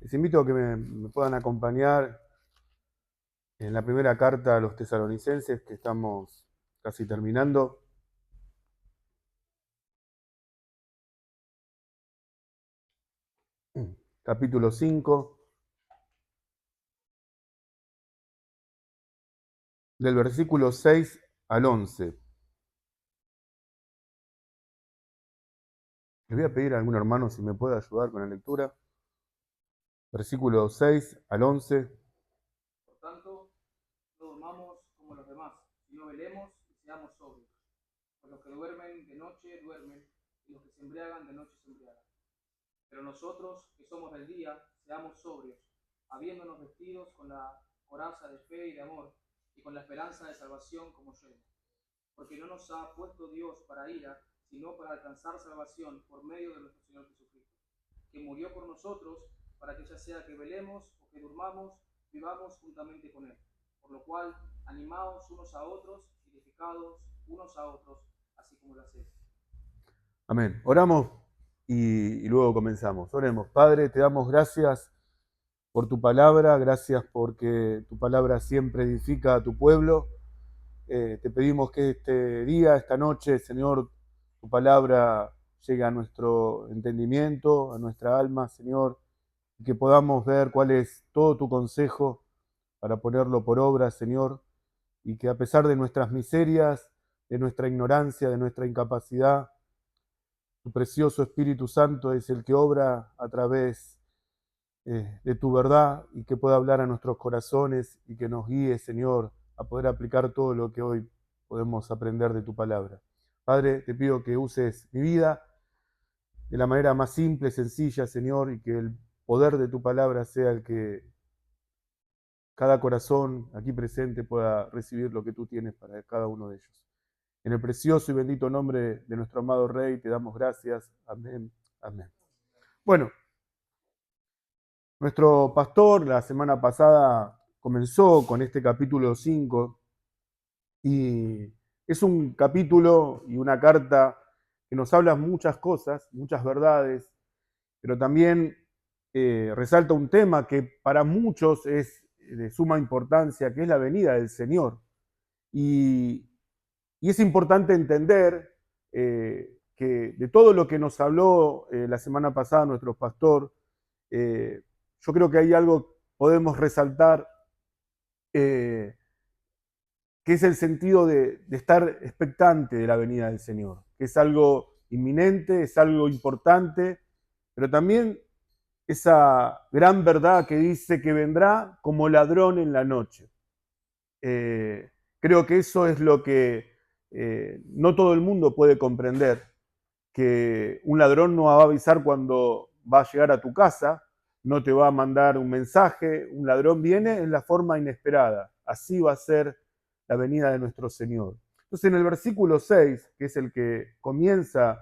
Les invito a que me puedan acompañar en la primera carta a los tesalonicenses, que estamos casi terminando. Capítulo 5, del versículo 6 al 11. Les voy a pedir a algún hermano si me puede ayudar con la lectura. Versículo 6 al 11. Por tanto, no durmamos como los demás, sino velemos y seamos sobrios. Pues los que duermen de noche duermen, y los que se embriagan de noche se embriagan. Pero nosotros, que somos del día, seamos sobrios, habiéndonos vestidos con la coraza de fe y de amor, y con la esperanza de salvación como yelmo. Porque no nos ha puesto Dios para ira, sino para alcanzar salvación por medio de nuestro Señor Jesucristo, que murió por nosotros, para que ya sea que velemos o que durmamos, vivamos juntamente con Él. Por lo cual, animaos unos a otros, edificados unos a otros, así como lo hacéis. Amén. Oramos y luego comenzamos. Oremos. Padre, te damos gracias por tu palabra, gracias porque tu palabra siempre edifica a tu pueblo. Te pedimos que este día, esta noche, Señor, tu palabra llegue a nuestro entendimiento, a nuestra alma, Señor, y que podamos ver cuál es todo tu consejo para ponerlo por obra, Señor, y que a pesar de nuestras miserias, de nuestra ignorancia, de nuestra incapacidad, tu precioso Espíritu Santo es el que obra a través de tu verdad y que pueda hablar a nuestros corazones y que nos guíe, Señor, a poder aplicar todo lo que hoy podemos aprender de tu palabra. Padre, te pido que uses mi vida de la manera más simple, sencilla, Señor, y que el poder de tu palabra sea el que cada corazón aquí presente pueda recibir lo que tú tienes para cada uno de ellos. En el precioso y bendito nombre de nuestro amado Rey, te damos gracias. Amén. Amén. Bueno, nuestro pastor la semana pasada comenzó con este capítulo 5 y es un capítulo y una carta que nos habla muchas cosas, muchas verdades, pero también resalta un tema que para muchos es de suma importancia, que es la venida del Señor. Y, y es importante entender que de todo lo que nos habló la semana pasada nuestro pastor, yo creo que hay algo podemos resaltar, eh, que es el sentido de estar expectante de la venida del Señor, que es algo inminente, es algo importante, pero también esa gran verdad que dice que vendrá como ladrón en la noche. Creo que eso es lo que no todo el mundo puede comprender, que un ladrón no va a avisar cuando va a llegar a tu casa, no te va a mandar un mensaje, un ladrón viene en la forma inesperada. Así va a ser la venida de nuestro Señor. Entonces en el versículo 6, que es el que comienza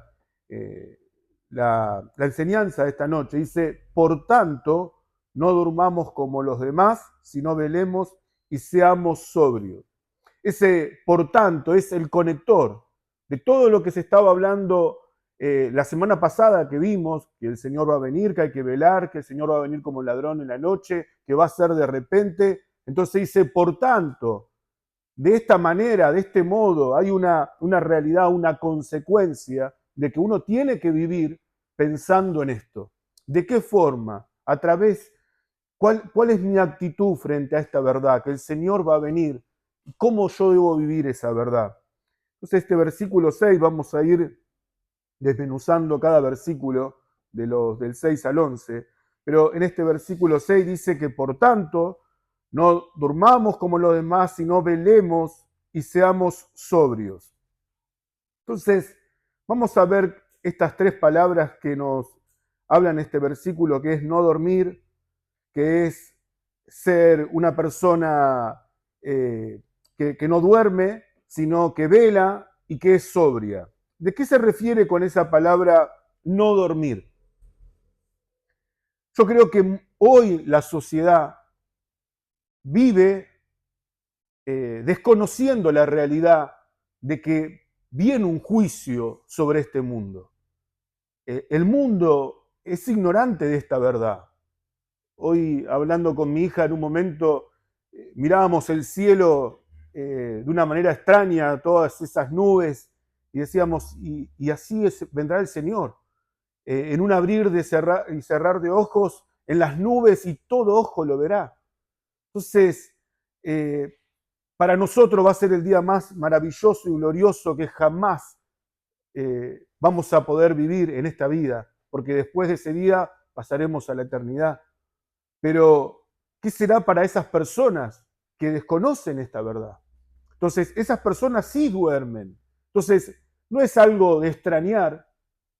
la enseñanza de esta noche, dice, por tanto, no durmamos como los demás, sino velemos y seamos sobrios. Ese, por tanto, es el conector de todo lo que se estaba hablando la semana pasada, que vimos que el Señor va a venir, que hay que velar, que el Señor va a venir como ladrón en la noche, que va a ser de repente. Entonces dice, por tanto, de esta manera, de este modo, hay una realidad, una consecuencia de que uno tiene que vivir pensando en esto. ¿De qué forma? A través, ¿cuál es mi actitud frente a esta verdad? Que el Señor va a venir. ¿Cómo yo debo vivir esa verdad? Entonces este versículo 6 vamos a ir desmenuzando cada versículo del 6 al 11, pero en este versículo 6 dice que por tanto no durmamos como los demás, sino velemos y seamos sobrios. Entonces vamos a ver estas tres palabras que nos hablan este versículo, que es no dormir, que es ser una persona que no duerme, sino que vela y que es sobria. ¿De qué se refiere con esa palabra no dormir? Yo creo que hoy la sociedad vive desconociendo la realidad de que viene un juicio sobre este mundo. El mundo es ignorante de esta verdad. Hoy, hablando con mi hija en un momento, mirábamos el cielo de una manera extraña, todas esas nubes, y decíamos, y así vendrá el Señor. En un abrir de cerrar y cerrar de ojos, en las nubes, y todo ojo lo verá. Entonces, para nosotros va a ser el día más maravilloso y glorioso que jamás vamos a poder vivir en esta vida, porque después de ese día pasaremos a la eternidad. Pero, ¿qué será para esas personas que desconocen esta verdad? Entonces, esas personas sí duermen. Entonces, no es algo de extrañar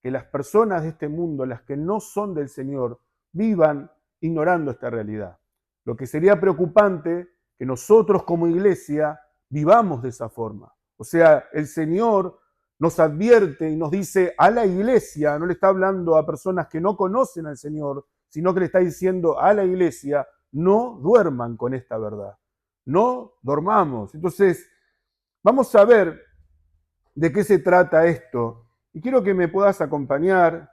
que las personas de este mundo, las que no son del Señor, vivan ignorando esta realidad. Lo que sería preocupante que nosotros como iglesia vivamos de esa forma. O sea, el Señor nos advierte y nos dice a la iglesia, no le está hablando a personas que no conocen al Señor, sino que le está diciendo a la iglesia, no duerman con esta verdad, no dormamos. Entonces, vamos a ver de qué se trata esto. Y quiero que me puedas acompañar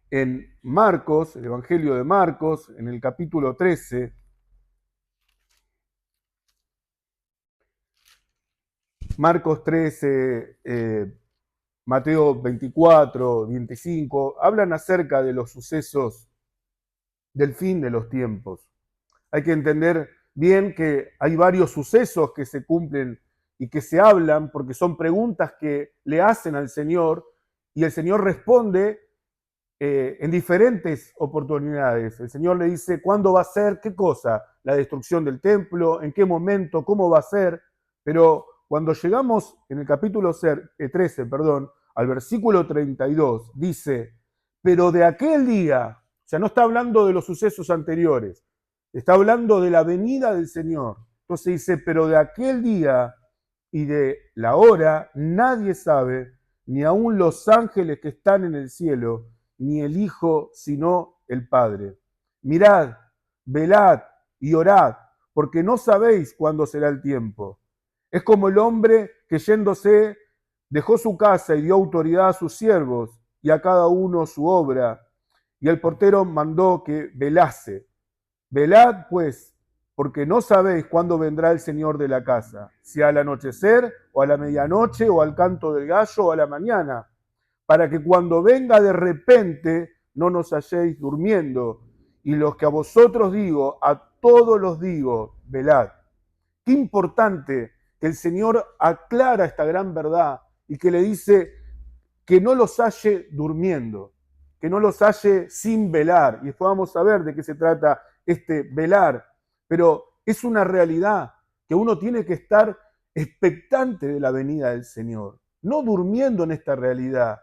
en Marcos, el Evangelio de Marcos, en el capítulo 13. Marcos 13, Mateo 24, 25, hablan acerca de los sucesos del fin de los tiempos. Hay que entender bien que hay varios sucesos que se cumplen y que se hablan porque son preguntas que le hacen al Señor y el Señor responde en diferentes oportunidades. El Señor le dice cuándo va a ser, qué cosa, la destrucción del templo, en qué momento, cómo va a ser, pero cuando llegamos en el capítulo 13, al versículo 32, dice, pero de aquel día, o sea, no está hablando de los sucesos anteriores, está hablando de la venida del Señor. Entonces dice, pero de aquel día y de la hora nadie sabe, ni aun los ángeles que están en el cielo, ni el Hijo, sino el Padre. Mirad, velad y orad, porque no sabéis cuándo será el tiempo. Es como el hombre que yéndose dejó su casa y dio autoridad a sus siervos y a cada uno su obra, y el portero mandó que velase. Velad, pues, porque no sabéis cuándo vendrá el Señor de la casa, si al anochecer, o a la medianoche, o al canto del gallo, o a la mañana, para que cuando venga de repente no nos halléis durmiendo. Y los que a vosotros digo, a todos los digo, velad. Qué importante que el Señor aclara esta gran verdad y que le dice que no los halle durmiendo, que no los halle sin velar. Y después vamos a ver de qué se trata este velar. Pero es una realidad que uno tiene que estar expectante de la venida del Señor, no durmiendo en esta realidad.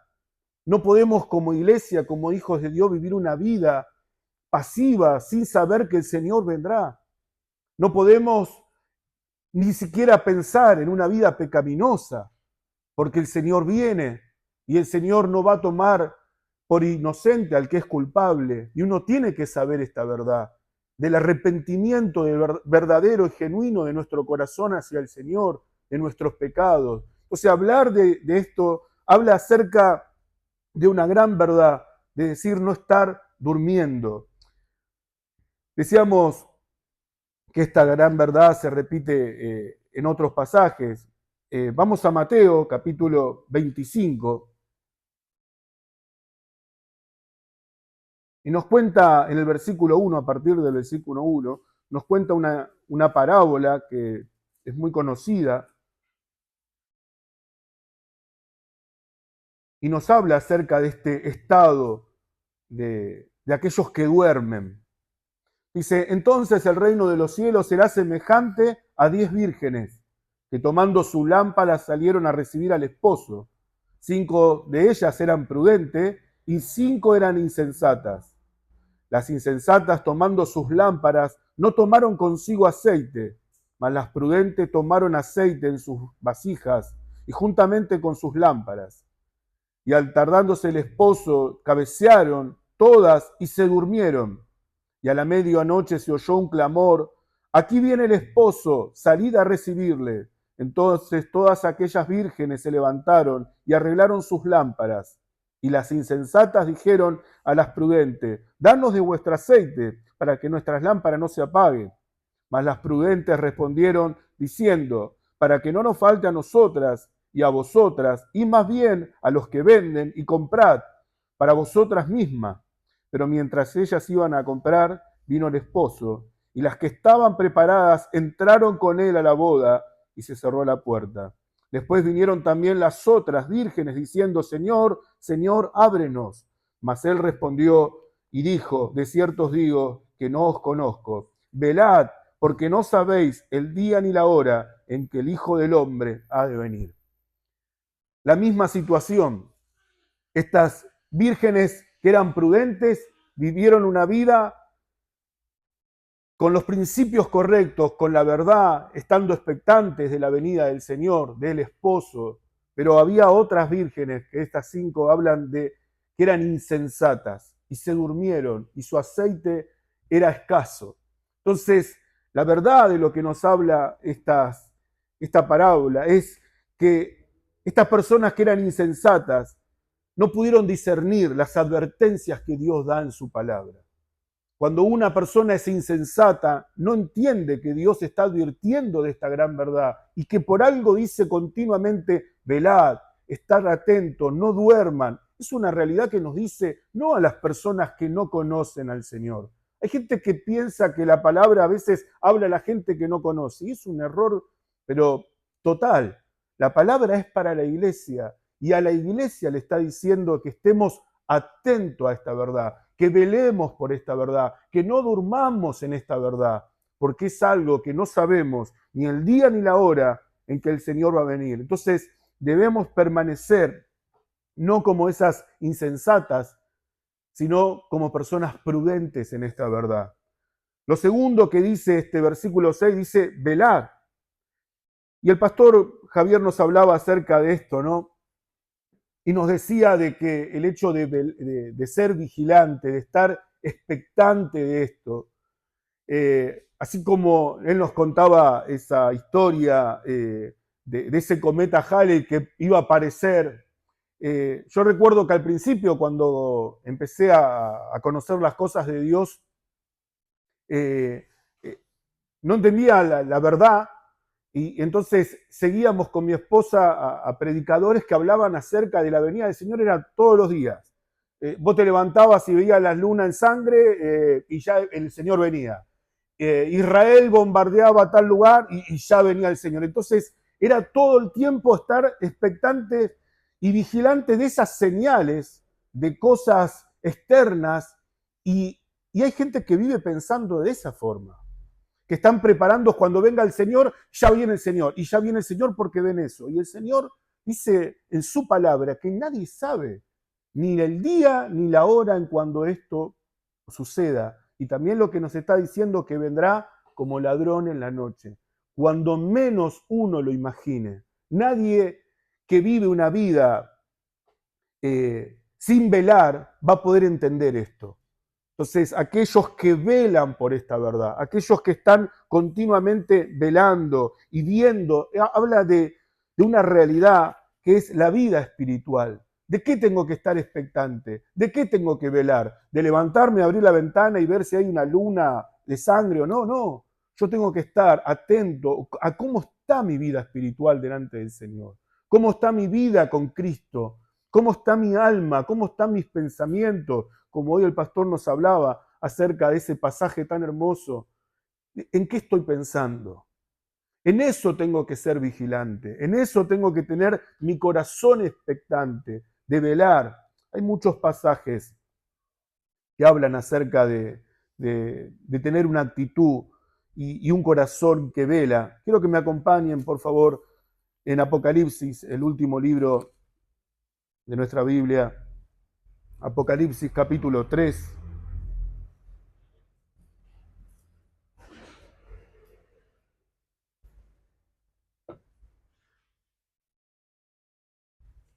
No podemos como iglesia, como hijos de Dios, vivir una vida pasiva sin saber que el Señor vendrá. No podemos ni siquiera pensar en una vida pecaminosa, porque el Señor viene y el Señor no va a tomar por inocente al que es culpable. Y uno tiene que saber esta verdad, del arrepentimiento verdadero y genuino de nuestro corazón hacia el Señor, de nuestros pecados. O sea, hablar de esto habla acerca de una gran verdad, de decir no estar durmiendo. Decíamos que esta gran verdad se repite en otros pasajes. Vamos a Mateo, capítulo 25, y nos cuenta en el versículo 1, a partir del versículo 1, nos cuenta una parábola que es muy conocida, y nos habla acerca de este estado de aquellos que duermen. Dice, entonces el reino de los cielos será semejante a 10 vírgenes, que tomando su lámpara salieron a recibir al esposo. 5 de ellas eran prudentes y 5 eran insensatas. Las insensatas, tomando sus lámparas, no tomaron consigo aceite, mas las prudentes tomaron aceite en sus vasijas y juntamente con sus lámparas. Y al tardándose el esposo, cabecearon todas y se durmieron. Y a la medianoche se oyó un clamor, aquí viene el esposo, salid a recibirle. Entonces todas aquellas vírgenes se levantaron y arreglaron sus lámparas. Y las insensatas dijeron a las prudentes, danos de vuestro aceite, para que nuestras lámparas no se apaguen. Mas las prudentes respondieron diciendo, para que no nos falte a nosotras y a vosotras, y más bien a los que venden, y comprad para vosotras mismas. Pero mientras ellas iban a comprar, vino el esposo, y las que estaban preparadas entraron con él a la boda, y se cerró la puerta. Después vinieron también las otras vírgenes, diciendo, Señor, Señor, ábrenos. Mas él respondió y dijo, de cierto os digo que no os conozco. Velad, porque no sabéis el día ni la hora en que el Hijo del Hombre ha de venir. La misma situación. Estas vírgenes que eran prudentes vivieron una vida con los principios correctos, con la verdad, estando expectantes de la venida del Señor, del esposo. Pero había otras vírgenes, que estas 5 hablan de que eran insensatas y se durmieron y su aceite era escaso. Entonces, la verdad de lo que nos habla esta parábola es que estas personas que eran insensatas no pudieron discernir las advertencias que Dios da en su palabra. Cuando una persona es insensata, no entiende que Dios está advirtiendo de esta gran verdad y que por algo dice continuamente, velad, estar atentos, no duerman. Es una realidad que nos dice no a las personas que no conocen al Señor. Hay gente que piensa que la palabra a veces habla a la gente que no conoce y es un error, pero total. La palabra es para la iglesia y a la iglesia le está diciendo que estemos atentos a esta verdad, que velemos por esta verdad, que no durmamos en esta verdad, porque es algo que no sabemos ni el día ni la hora en que el Señor va a venir. Entonces debemos permanecer no como esas insensatas, sino como personas prudentes en esta verdad. Lo segundo que dice este versículo 6, dice velar. Y el pastor Javier nos hablaba acerca de esto, ¿no? Y nos decía de que el hecho de ser vigilante, de estar expectante de esto, así como él nos contaba esa historia de ese cometa Halley que iba a aparecer, yo recuerdo que al principio, cuando empecé a conocer las cosas de Dios, eh, no entendía la verdad. Y entonces seguíamos con mi esposa a predicadores que hablaban acerca de la venida del Señor, era todos los días. Vos te levantabas y veías la luna en sangre y ya el Señor venía. Israel bombardeaba tal lugar y ya venía el Señor. Entonces era todo el tiempo estar expectante y vigilante de esas señales, de cosas externas. Y hay gente que vive pensando de esa forma, que están preparando cuando venga el Señor, ya viene el Señor, y ya viene el Señor porque ven eso. Y el Señor dice en su palabra que nadie sabe ni el día ni la hora en cuando esto suceda. Y también lo que nos está diciendo que vendrá como ladrón en la noche, cuando menos uno lo imagine. Nadie que vive una vida sin velar va a poder entender esto. Entonces, aquellos que velan por esta verdad, aquellos que están continuamente velando y viendo, habla de una realidad que es la vida espiritual. ¿De qué tengo que estar expectante? ¿De qué tengo que velar? ¿De levantarme, abrir la ventana y ver si hay una luna de sangre o no? No. Yo tengo que estar atento a cómo está mi vida espiritual delante del Señor. ¿Cómo está mi vida con Cristo? ¿Cómo está mi alma? ¿Cómo están mis pensamientos? Como hoy el pastor nos hablaba acerca de ese pasaje tan hermoso. ¿En qué estoy pensando? En eso tengo que ser vigilante, en eso tengo que tener mi corazón expectante, de velar. Hay muchos pasajes que hablan acerca de tener una actitud y un corazón que vela. Quiero que me acompañen, por favor, en Apocalipsis, el último libro de nuestra Biblia. Apocalipsis capítulo 3.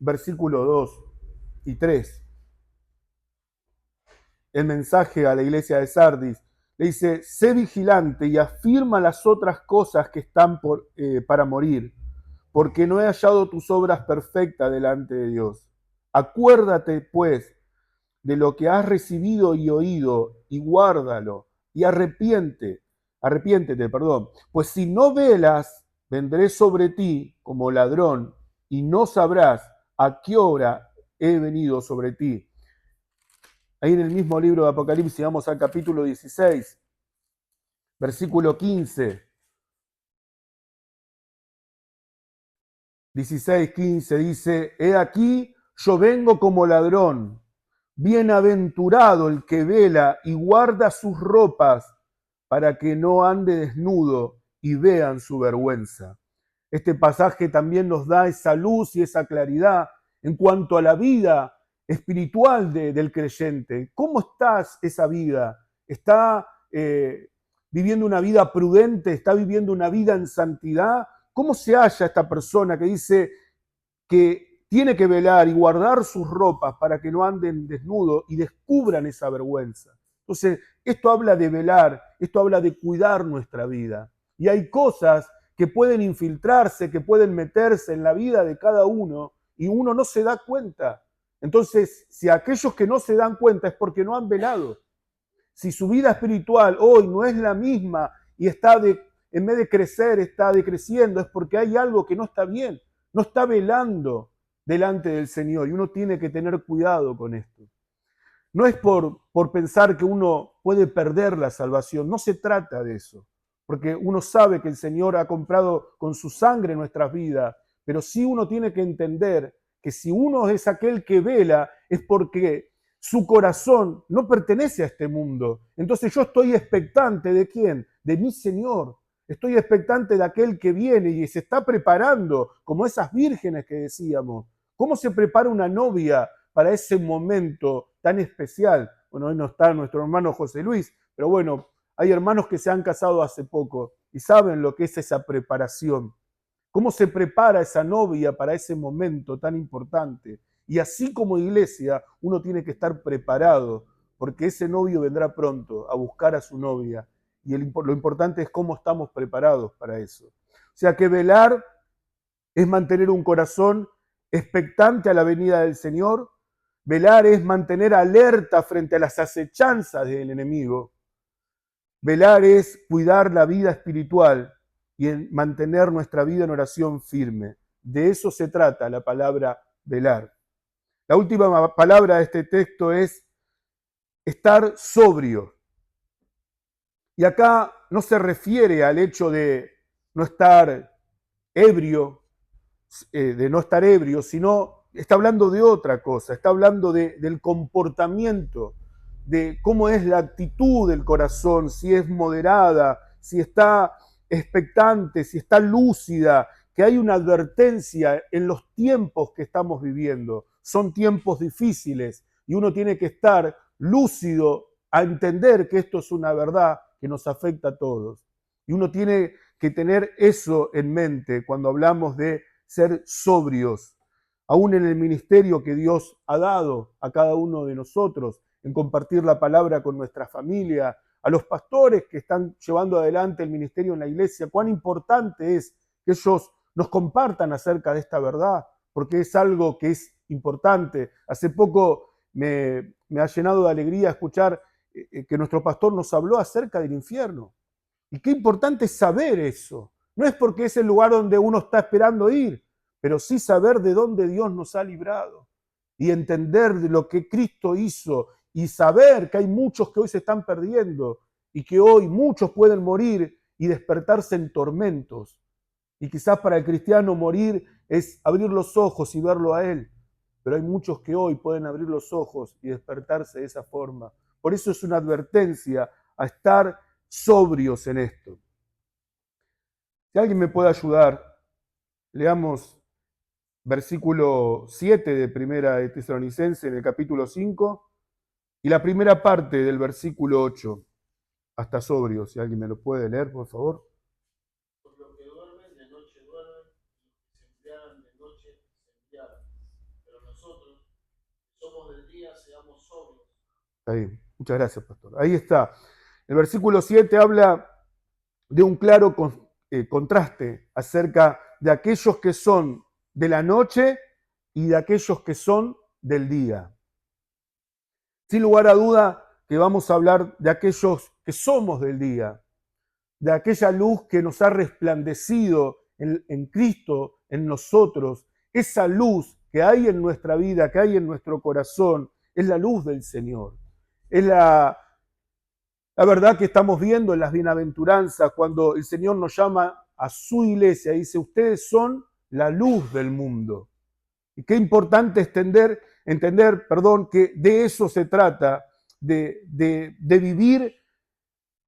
Versículo 2 y 3. El mensaje a la iglesia de Sardis le dice, sé vigilante y afirma las otras cosas que están para morir, porque no he hallado tus obras perfectas delante de Dios. Acuérdate, pues, de lo que has recibido y oído, y guárdalo, y arrepiéntete, pues si no velas, vendré sobre ti como ladrón, y no sabrás a qué hora he venido sobre ti. Ahí en el mismo libro de Apocalipsis, vamos al capítulo 16, versículo 15. 16:15 dice, he aquí, yo vengo como ladrón. Bienaventurado el que vela y guarda sus ropas para que no ande desnudo y vean su vergüenza. Este pasaje también nos da esa luz y esa claridad en cuanto a la vida espiritual del creyente. ¿Cómo está esa vida? ¿Está viviendo una vida prudente? ¿Está viviendo una vida en santidad? ¿Cómo se halla esta persona que dice que tiene que velar y guardar sus ropas para que no anden desnudos y descubran esa vergüenza? Entonces, esto habla de velar, esto habla de cuidar nuestra vida. Y hay cosas que pueden infiltrarse, que pueden meterse en la vida de cada uno y uno no se da cuenta. Entonces, si aquellos que no se dan cuenta es porque no han velado. Si su vida espiritual hoy no es la misma y en vez de crecer, está decreciendo, es porque hay algo que no está bien, no está velando delante del Señor y uno tiene que tener cuidado con esto. No es por pensar que uno puede perder la salvación, no se trata de eso, porque uno sabe que el Señor ha comprado con su sangre nuestras vidas, pero sí uno tiene que entender que si uno es aquel que vela, es porque su corazón no pertenece a este mundo. Entonces yo estoy expectante ¿de quién? De mi Señor. Estoy expectante de aquel que viene y se está preparando, como esas vírgenes que decíamos. ¿Cómo se prepara una novia para ese momento tan especial? Bueno, hoy no está nuestro hermano José Luis, pero bueno, hay hermanos que se han casado hace poco y saben lo que es esa preparación. ¿Cómo se prepara esa novia para ese momento tan importante? Y así como iglesia, uno tiene que estar preparado, porque ese novio vendrá pronto a buscar a su novia. Y lo importante es cómo estamos preparados para eso. O sea que velar es mantener un corazón expectante a la venida del Señor. Velar es mantener alerta frente a las acechanzas del enemigo. Velar es cuidar la vida espiritual y mantener nuestra vida en oración firme. De eso se trata la palabra velar. La última palabra de este texto es estar sobrio. Y acá no se refiere al hecho de no estar ebrio, sino está hablando de otra cosa, está hablando del comportamiento, de cómo es la actitud del corazón, si es moderada, si está expectante, si está lúcida, que hay una advertencia en los tiempos que estamos viviendo. Son tiempos difíciles y uno tiene que estar lúcido a entender que esto es una verdad que nos afecta a todos. Y uno tiene que tener eso en mente cuando hablamos de ser sobrios, aún en el ministerio que Dios ha dado a cada uno de nosotros, en compartir la palabra con nuestra familia, a los pastores que están llevando adelante el ministerio en la iglesia, cuán importante es que ellos nos compartan acerca de esta verdad, porque es algo que es importante. Hace poco me ha llenado de alegría escuchar que nuestro pastor nos habló acerca del infierno. Y qué importante es saber eso. No es porque es el lugar donde uno está esperando ir, pero sí saber de dónde Dios nos ha librado y entender de lo que Cristo hizo y saber que hay muchos que hoy se están perdiendo y que hoy muchos pueden morir y despertarse en tormentos. Y quizás para el cristiano morir es abrir los ojos y verlo a Él, pero hay muchos que hoy pueden abrir los ojos y despertarse de esa forma. Por eso es una advertencia a estar sobrios en esto. Si alguien me puede ayudar, leamos versículo 7 de Primera de Tesalonicenses en el capítulo 5 y la primera parte del versículo 8 hasta sobrio. Si alguien me lo puede leer, por favor. Pues los que duermen de noche duermen, y los que se embriagan de noche se embriagan. Pero nosotros, que somos del día, seamos sobrios. Ahí. Muchas gracias, pastor. Ahí está. El versículo 7 habla de un claro contraste acerca de aquellos que son de la noche y de aquellos que son del día. Sin lugar a duda que vamos a hablar de aquellos que somos del día, de aquella luz que nos ha resplandecido en Cristo, en nosotros. Esa luz que hay en nuestra vida, que hay en nuestro corazón, es la luz del Señor. Es la verdad que estamos viendo en las bienaventuranzas cuando el Señor nos llama a su iglesia. Dice, ustedes son la luz del mundo. Y qué importante es entender, que de eso se trata, de vivir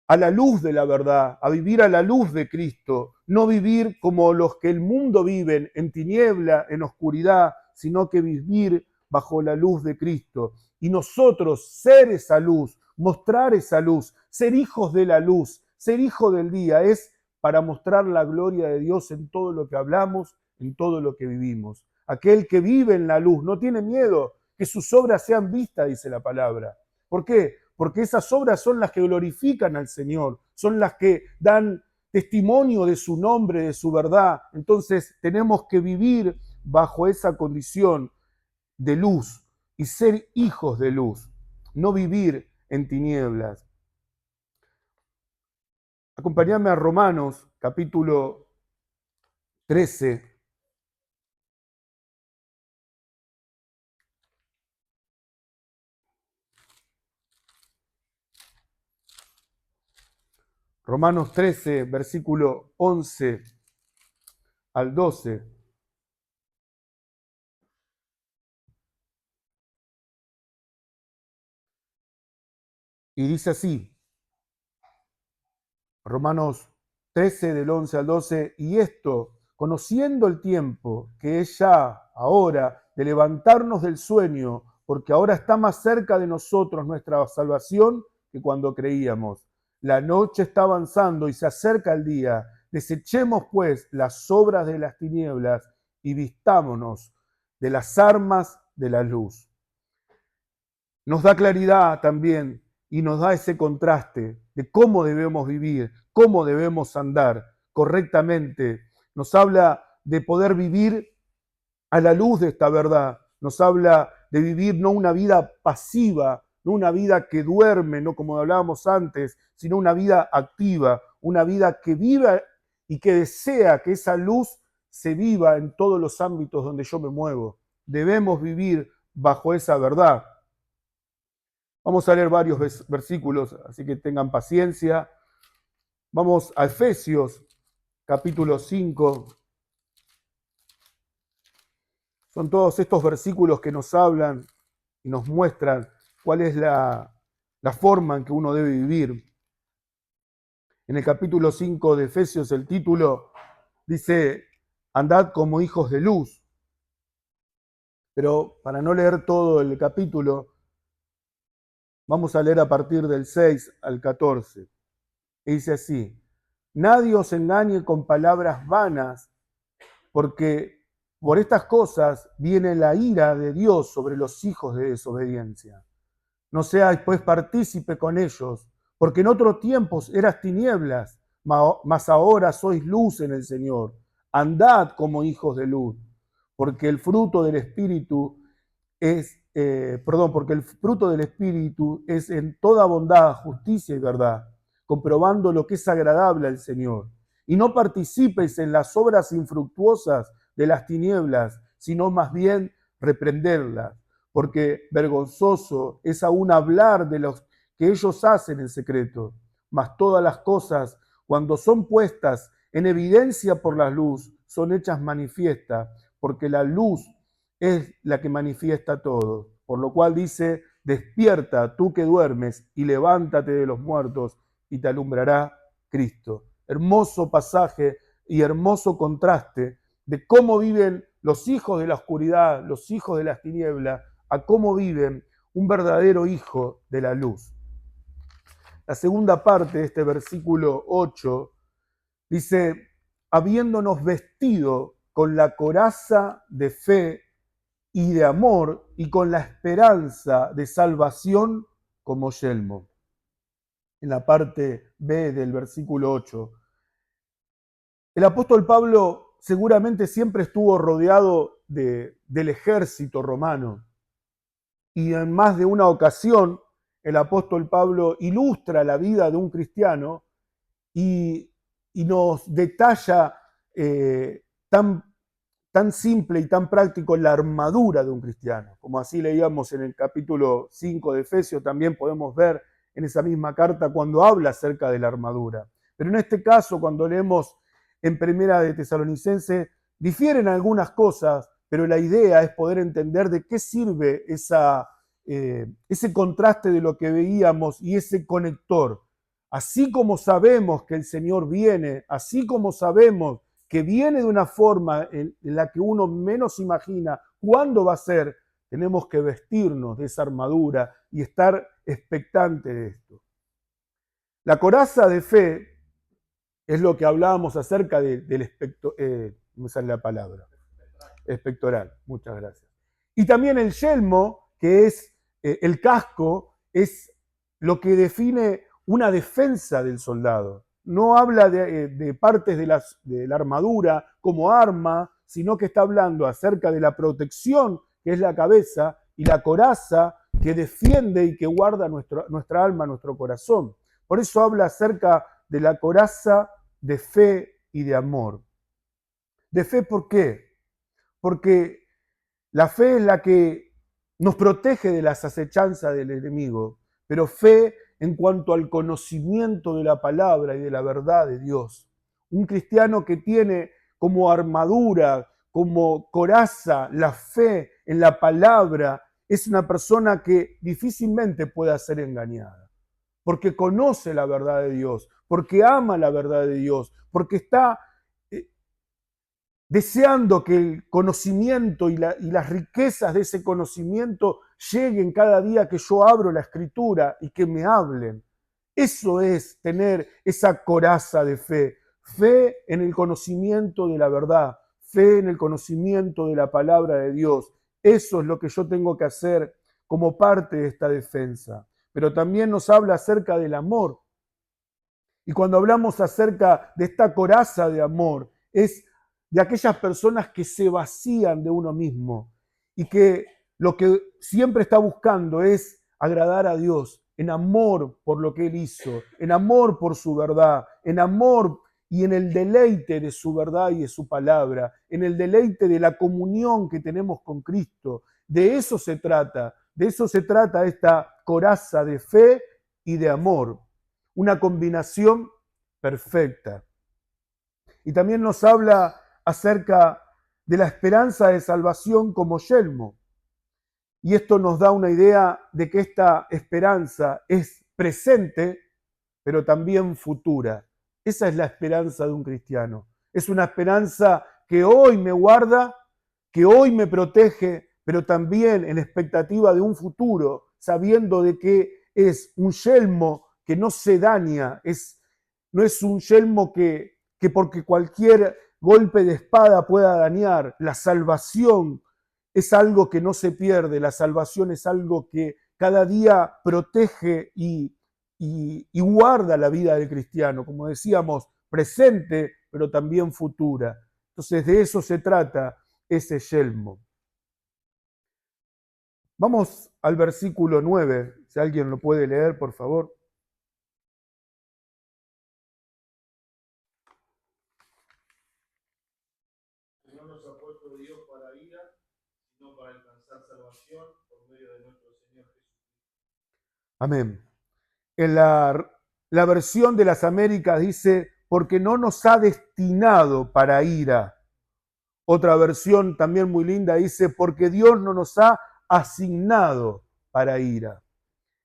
a la luz de la verdad, a vivir a la luz de Cristo, no vivir como los que el mundo viven, en tiniebla, en oscuridad, sino que vivir bajo la luz de Cristo. Y nosotros ser esa luz, mostrar esa luz, ser hijos de la luz, ser hijo del día, es para mostrar la gloria de Dios en todo lo que hablamos, en todo lo que vivimos. Aquel que vive en la luz no tiene miedo que sus obras sean vistas, dice la palabra. ¿Por qué? Porque esas obras son las que glorifican al Señor, son las que dan testimonio de su nombre, de su verdad. Entonces tenemos que vivir bajo esa condición de luz y ser hijos de luz, no vivir en tinieblas. Acompáñame a Romanos, capítulo 13. Romanos 13, versículo 11 al 12. Y dice así, Romanos 13 del 11 al 12, y esto, conociendo el tiempo, que es ya ahora de levantarnos del sueño, porque ahora está más cerca de nosotros nuestra salvación que cuando creíamos. La noche está avanzando y se acerca el día. Desechemos pues las obras de las tinieblas y vistámonos de las armas de la luz. Nos da claridad también y nos da ese contraste de cómo debemos vivir, cómo debemos andar correctamente. Nos habla de poder vivir a la luz de esta verdad. Nos habla de vivir no una vida pasiva, no una vida que duerme, no como hablábamos antes, sino una vida activa, una vida que viva y que desea que esa luz se viva en todos los ámbitos donde yo me muevo. Debemos vivir bajo esa verdad. Vamos a leer varios versículos, así que tengan paciencia. Vamos a Efesios, capítulo 5. Son todos estos versículos que nos hablan y nos muestran cuál es la forma en que uno debe vivir. En el capítulo 5 de Efesios, el título dice, andad como hijos de luz. Pero para no leer todo el capítulo, vamos a leer a partir del 6 al 14. Y dice así, nadie os engañe con palabras vanas, porque por estas cosas viene la ira de Dios sobre los hijos de desobediencia. No seáis pues partícipe con ellos, porque en otros tiempos eras tinieblas, mas ahora sois luz en el Señor. Andad como hijos de luz, porque el fruto del Espíritu porque el fruto del Espíritu es en toda bondad, justicia y verdad, comprobando lo que es agradable al Señor. Y no participéis en las obras infructuosas de las tinieblas, sino más bien reprenderlas, porque vergonzoso es aún hablar de los que ellos hacen en secreto. Mas todas las cosas, cuando son puestas en evidencia por la luz, son hechas manifiestas, porque la luz es la que manifiesta todo. Por lo cual dice, despierta tú que duermes y levántate de los muertos y te alumbrará Cristo. Hermoso pasaje y hermoso contraste de cómo viven los hijos de la oscuridad, los hijos de las tinieblas, a cómo viven un verdadero hijo de la luz. La segunda parte de este versículo 8 dice, habiéndonos vestido con la coraza de fe y de amor y con la esperanza de salvación como yelmo. En la parte B del versículo 8. El apóstol Pablo seguramente siempre estuvo rodeado del ejército romano. y en más de una ocasión el apóstol Pablo ilustra la vida de un cristiano y nos detalla tan simple y tan práctico la armadura de un cristiano. Como así leíamos en el capítulo 5 de Efesios, también podemos ver en esa misma carta cuando habla acerca de la armadura. Pero en este caso, cuando leemos en Primera de Tesalonicenses, difieren algunas cosas, pero la idea es poder entender de qué sirve ese contraste de lo que veíamos y ese conector. Así como sabemos que el Señor viene, así como sabemos que viene de una forma en la que uno menos imagina cuándo va a ser, tenemos que vestirnos de esa armadura y estar expectantes de esto. La coraza de fe es lo que hablábamos acerca del me sale la palabra, espectoral, muchas gracias. Y también el yelmo, que es el casco, es lo que define una defensa del soldado. No habla de partes de la armadura como arma, sino que está hablando acerca de la protección, que es la cabeza, y la coraza, que defiende y que guarda nuestra alma, nuestro corazón. Por eso habla acerca de la coraza de fe y de amor. ¿De fe por qué? Porque la fe es la que nos protege de las acechanzas del enemigo, pero fe en cuanto al conocimiento de la palabra y de la verdad de Dios. Un cristiano que tiene como armadura, como coraza, la fe en la palabra, es una persona que difícilmente pueda ser engañada, porque conoce la verdad de Dios, porque ama la verdad de Dios, porque está deseando que el conocimiento y las riquezas de ese conocimiento lleguen cada día que yo abro la escritura y que me hablen. Eso es tener esa coraza de fe, fe en el conocimiento de la verdad, fe en el conocimiento de la palabra de Dios. Eso es lo que yo tengo que hacer como parte de esta defensa. Pero también nos habla acerca del amor. Y cuando hablamos acerca de esta coraza de amor, es de aquellas personas que se vacían de uno mismo y que lo que siempre está buscando es agradar a Dios en amor por lo que Él hizo, en amor por su verdad, en amor y en el deleite de su verdad y de su palabra, en el deleite de la comunión que tenemos con Cristo. De eso se trata esta coraza de fe y de amor, una combinación perfecta. Y también nos habla acerca de la esperanza de salvación como yelmo. Y esto nos da una idea de que esta esperanza es presente, pero también futura. Esa es la esperanza de un cristiano. Es una esperanza que hoy me guarda, que hoy me protege, pero también en expectativa de un futuro, sabiendo de que es un yelmo que no se daña, no es un yelmo que porque cualquier golpe de espada pueda dañar. La salvación es algo que no se pierde, la salvación es algo que cada día protege y guarda la vida del cristiano, como decíamos, presente, pero también futura. Entonces de eso se trata ese yelmo. Vamos al versículo 9, si alguien lo puede leer, por favor. No nos ha puesto Dios para ira, sino para alcanzar salvación por medio de nuestro Señor Jesucristo. Amén. En la versión de las Américas dice, porque no nos ha destinado para ira. Otra versión también muy linda dice, porque Dios no nos ha asignado para ira.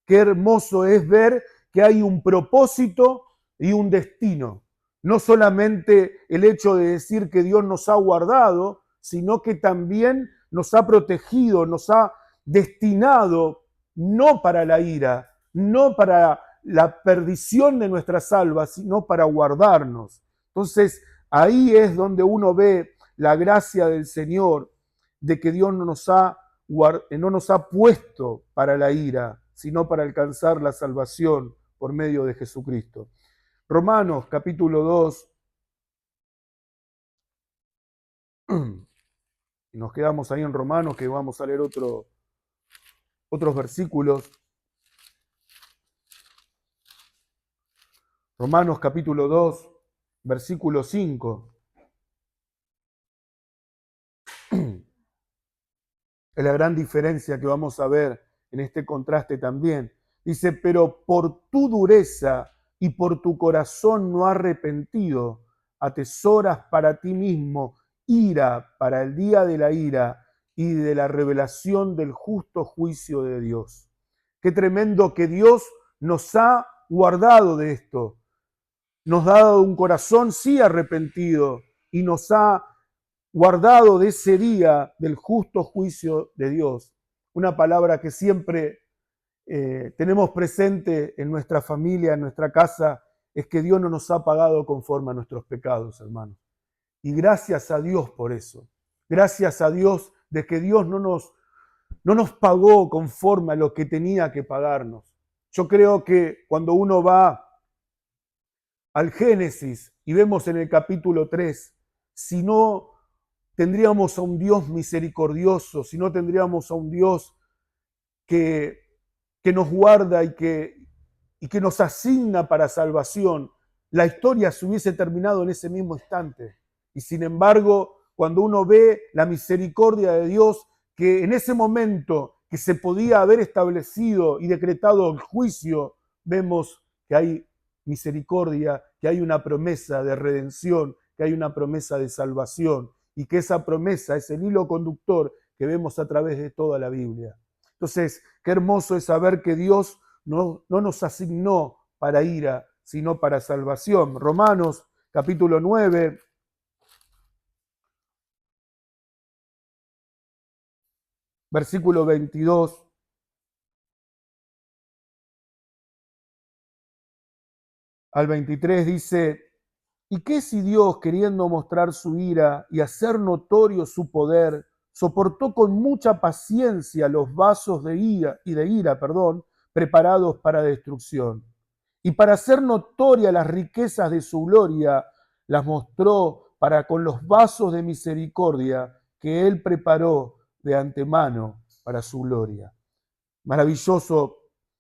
Qué hermoso es ver que hay un propósito y un destino. No solamente el hecho de decir que Dios nos ha guardado, sino que también nos ha protegido, nos ha destinado no para la ira, no para la perdición de nuestras almas, sino para guardarnos. Entonces, ahí es donde uno ve la gracia del Señor, de que Dios no nos ha puesto para la ira, sino para alcanzar la salvación por medio de Jesucristo. Romanos capítulo 2. Y nos quedamos ahí en Romanos, que vamos a leer otros versículos. Romanos capítulo 2, versículo 5. Es la gran diferencia que vamos a ver en este contraste también. Dice, pero por tu dureza y por tu corazón no arrepentido, atesoras para ti mismo ira para el día de la ira y de la revelación del justo juicio de Dios. Qué tremendo que Dios nos ha guardado de esto. Nos ha dado un corazón sí arrepentido y nos ha guardado de ese día del justo juicio de Dios. Una palabra que siempre tenemos presente en nuestra familia, en nuestra casa, es que Dios no nos ha pagado conforme a nuestros pecados, hermanos. Y gracias a Dios por eso. Gracias a Dios de que Dios no nos pagó conforme a lo que tenía que pagarnos. Yo creo que cuando uno va al Génesis y vemos en el capítulo 3, si no tendríamos a un Dios misericordioso, si no tendríamos a un Dios que nos guarda y que nos asigna para salvación, la historia se hubiese terminado en ese mismo instante. Y sin embargo, cuando uno ve la misericordia de Dios, que en ese momento que se podía haber establecido y decretado el juicio, vemos que hay misericordia, que hay una promesa de redención, que hay una promesa de salvación y que esa promesa es el hilo conductor que vemos a través de toda la Biblia. Entonces, qué hermoso es saber que Dios no nos asignó para ira, sino para salvación. Romanos capítulo 9, versículo 22 al 23 dice, ¿y qué si Dios, queriendo mostrar su ira y hacer notorio su poder, soportó con mucha paciencia los vasos de ira, preparados para destrucción? Y para hacer notoria las riquezas de su gloria, las mostró para con los vasos de misericordia que Él preparó de antemano para su gloria. Maravilloso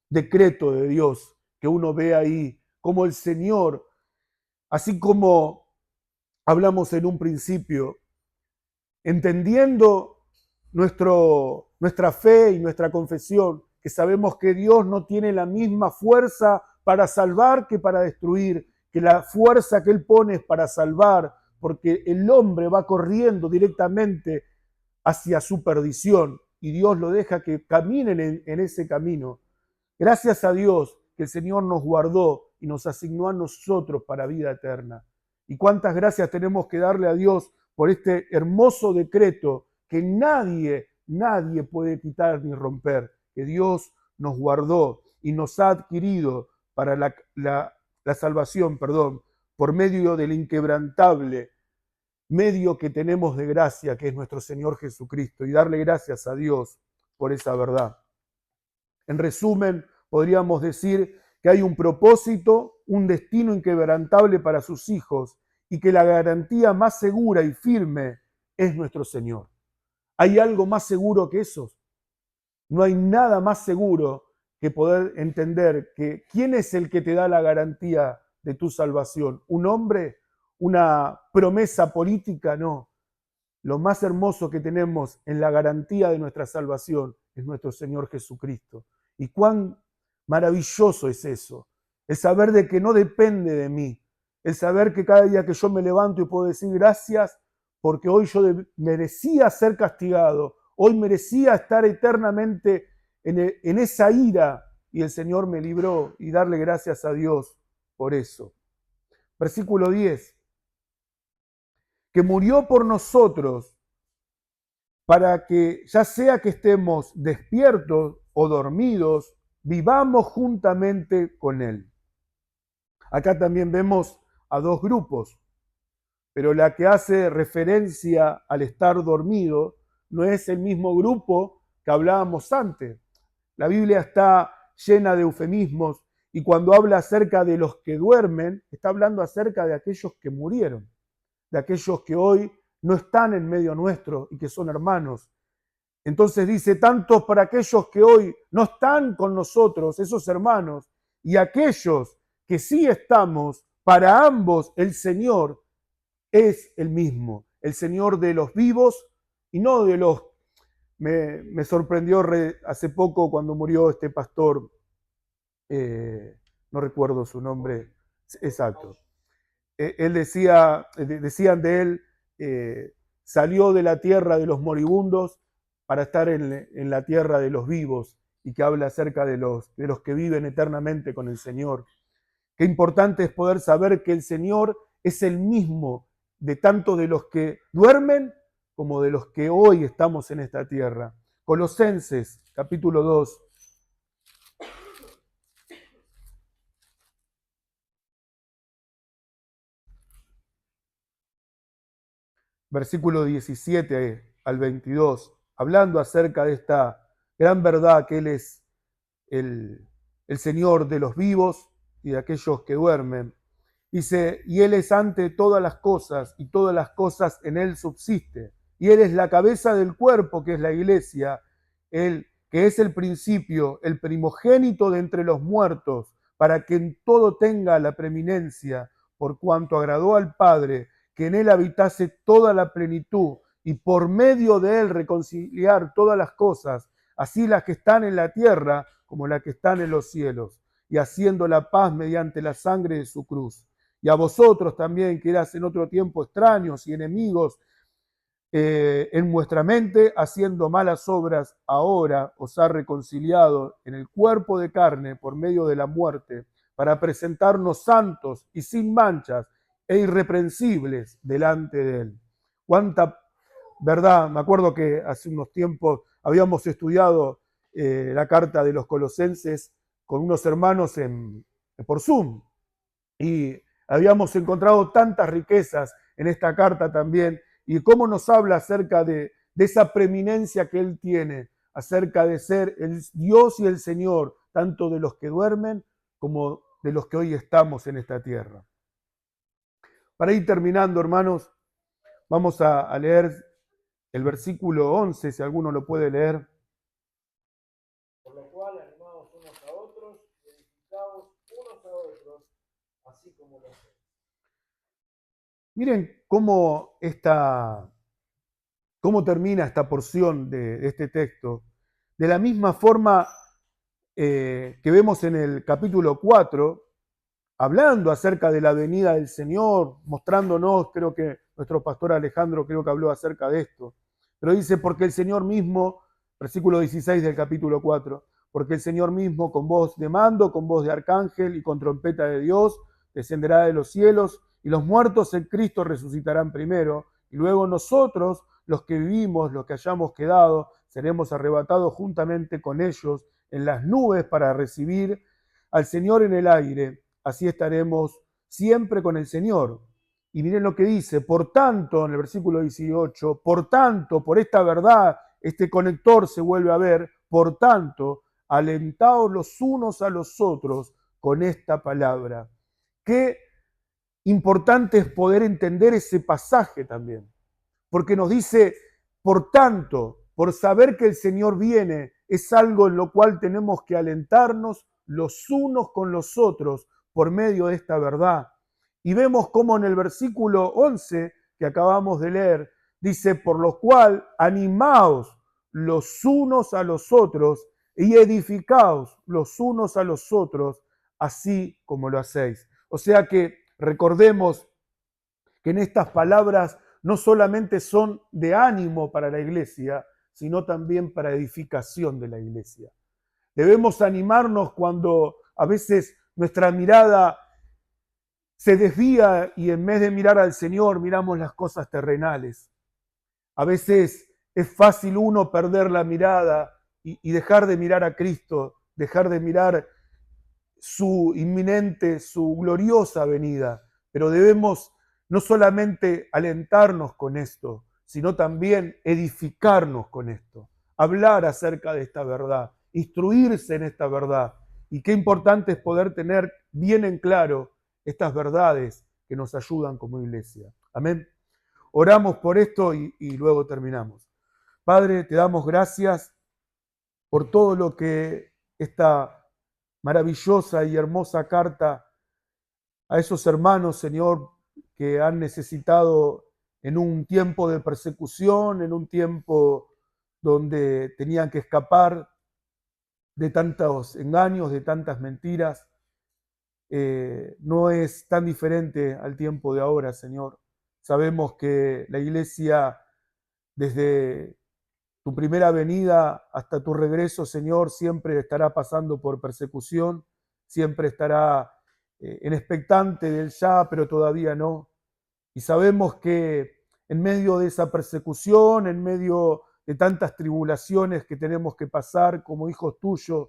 decreto de Dios que uno ve ahí, como el Señor, así como hablamos en un principio, entendiendo nuestra fe y nuestra confesión, que sabemos que Dios no tiene la misma fuerza para salvar que para destruir, que la fuerza que Él pone es para salvar, porque el hombre va corriendo directamente hacia su perdición y Dios lo deja que caminen en ese camino. Gracias a Dios que el Señor nos guardó y nos asignó a nosotros para vida eterna. Y cuántas gracias tenemos que darle a Dios por este hermoso decreto que nadie puede quitar ni romper, que Dios nos guardó y nos ha adquirido para la salvación, por medio del inquebrantable medio que tenemos de gracia, que es nuestro Señor Jesucristo, y darle gracias a Dios por esa verdad. En resumen, podríamos decir que hay un propósito, un destino inquebrantable para sus hijos y que la garantía más segura y firme es nuestro Señor. ¿Hay algo más seguro que eso? No hay nada más seguro que poder entender que ¿quién es el que te da la garantía de tu salvación? ¿Un hombre? ¿Una promesa política? No. Lo más hermoso que tenemos en la garantía de nuestra salvación es nuestro Señor Jesucristo. Y cuán maravilloso es eso, el saber de que no depende de mí, el saber que cada día que yo me levanto y puedo decir gracias porque hoy yo merecía ser castigado, hoy merecía estar eternamente en esa ira y el Señor me libró, y darle gracias a Dios por eso. Versículo 10. Que murió por nosotros para que, ya sea que estemos despiertos o dormidos, vivamos juntamente con Él. Acá también vemos a dos grupos, pero la que hace referencia al estar dormido no es el mismo grupo que hablábamos antes. La Biblia está llena de eufemismos y cuando habla acerca de los que duermen, está hablando acerca de aquellos que murieron, de aquellos que hoy no están en medio nuestro y que son hermanos. Entonces dice, tanto para aquellos que hoy no están con nosotros, esos hermanos, y aquellos que sí estamos, para ambos el Señor es el mismo, el Señor de los vivos y no de los... Me sorprendió hace poco cuando murió este pastor, no recuerdo su nombre exacto. Él decían de él, salió de la tierra de los moribundos para estar en la tierra de los vivos, y que habla acerca de los que viven eternamente con el Señor. Qué importante es poder saber que el Señor es el mismo de tanto de los que duermen como de los que hoy estamos en esta tierra. Colosenses, capítulo 2. Versículo 17 al 22, hablando acerca de esta gran verdad que Él es el Señor de los vivos y de aquellos que duermen. Dice, y Él es ante todas las cosas, y todas las cosas en Él subsiste. Y Él es la cabeza del cuerpo, que es la iglesia, Él que es el principio, el primogénito de entre los muertos, para que en todo tenga la preeminencia, por cuanto agradó al Padre, que en Él habitase toda la plenitud, y por medio de Él reconciliar todas las cosas, así las que están en la tierra como las que están en los cielos, y haciendo la paz mediante la sangre de su cruz. Y a vosotros también, que eras en otro tiempo extraños y enemigos en vuestra mente, haciendo malas obras, ahora os ha reconciliado en el cuerpo de carne por medio de la muerte, para presentarnos santos y sin manchas e irreprensibles delante de Él. Cuánta verdad. Me acuerdo que hace unos tiempos habíamos estudiado la carta de los Colosenses con unos hermanos por Zoom, y habíamos encontrado tantas riquezas en esta carta también, y cómo nos habla acerca de esa preeminencia que Él tiene, acerca de ser el Dios y el Señor, tanto de los que duermen como de los que hoy estamos en esta tierra. Para ir terminando, hermanos, vamos a leer el versículo 11, si alguno lo puede leer. Por lo cual, animados unos a otros, edificados unos a otros, así como lo hacen. Miren cómo termina esta porción de este texto. De la misma forma que vemos en el capítulo 4, hablando acerca de la venida del Señor, mostrándonos, creo que nuestro pastor Alejandro creo que habló acerca de esto, pero dice, porque el Señor mismo, versículo 16 del capítulo 4, porque el Señor mismo con voz de mando, con voz de arcángel y con trompeta de Dios, descenderá de los cielos, y los muertos en Cristo resucitarán primero, y luego nosotros, los que vivimos, los que hayamos quedado, seremos arrebatados juntamente con ellos en las nubes para recibir al Señor en el aire. Así estaremos siempre con el Señor. Y miren lo que dice, por tanto, en el versículo 18, por tanto, por esta verdad, este conector se vuelve a ver, por tanto, alentaos los unos a los otros con esta palabra. Qué importante es poder entender ese pasaje también, porque nos dice, por tanto, por saber que el Señor viene, es algo en lo cual tenemos que alentarnos los unos con los otros por medio de esta verdad. Y vemos cómo en el versículo 11 que acabamos de leer, dice, por lo cual animaos los unos a los otros y edificaos los unos a los otros, así como lo hacéis. O sea que recordemos que en estas palabras no solamente son de ánimo para la iglesia, sino también para edificación de la iglesia. Debemos animarnos cuando a veces nuestra mirada se desvía y en vez de mirar al Señor miramos las cosas terrenales. A veces es fácil uno perder la mirada y dejar de mirar a Cristo, dejar de mirar su inminente, su gloriosa venida. Pero debemos no solamente alentarnos con esto, sino también edificarnos con esto, hablar acerca de esta verdad, instruirse en esta verdad. Y qué importante es poder tener bien en claro estas verdades que nos ayudan como iglesia. Amén. Oramos por esto y luego terminamos. Padre, te damos gracias por todo lo que esta maravillosa y hermosa carta a esos hermanos, Señor, que han necesitado en un tiempo de persecución, en un tiempo donde tenían que escapar de tantos engaños, de tantas mentiras. No es tan diferente al tiempo de ahora, Señor. Sabemos que la iglesia, desde tu primera venida hasta tu regreso, Señor, siempre estará pasando por persecución, siempre estará en expectante del ya, pero todavía no. Y sabemos que en medio de esa persecución, en medio de tantas tribulaciones que tenemos que pasar como hijos tuyos,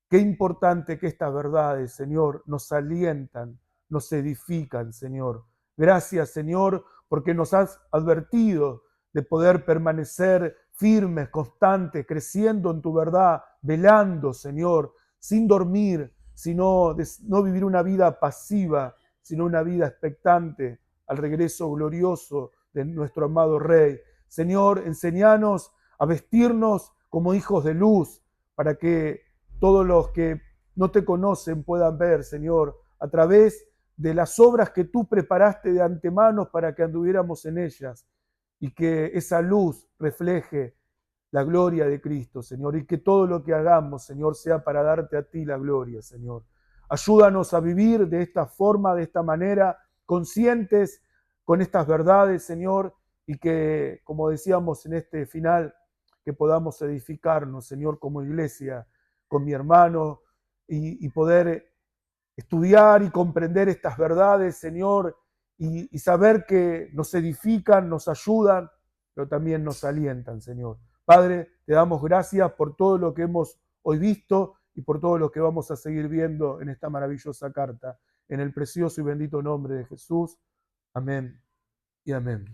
qué importante que estas verdades, Señor, nos alientan, nos edifican, Señor. Gracias, Señor, porque nos has advertido de poder permanecer firmes, constantes, creciendo en tu verdad, velando, Señor, sin dormir, sino no vivir una vida pasiva, sino una vida expectante al regreso glorioso de nuestro amado Rey. Señor, enséñanos a vestirnos como hijos de luz, para que todos los que no te conocen puedan ver, Señor, a través de las obras que tú preparaste de antemano para que anduviéramos en ellas, y que esa luz refleje la gloria de Cristo, Señor, y que todo lo que hagamos, Señor, sea para darte a ti la gloria, Señor. Ayúdanos a vivir de esta forma, de esta manera, conscientes con estas verdades, Señor, y que, como decíamos en este final, que podamos edificarnos, Señor, como iglesia, con mi hermano, y poder estudiar y comprender estas verdades, Señor, y saber que nos edifican, nos ayudan, pero también nos alientan, Señor. Padre, te damos gracias por todo lo que hemos hoy visto y por todo lo que vamos a seguir viendo en esta maravillosa carta. En el precioso y bendito nombre de Jesús. Amén y amén.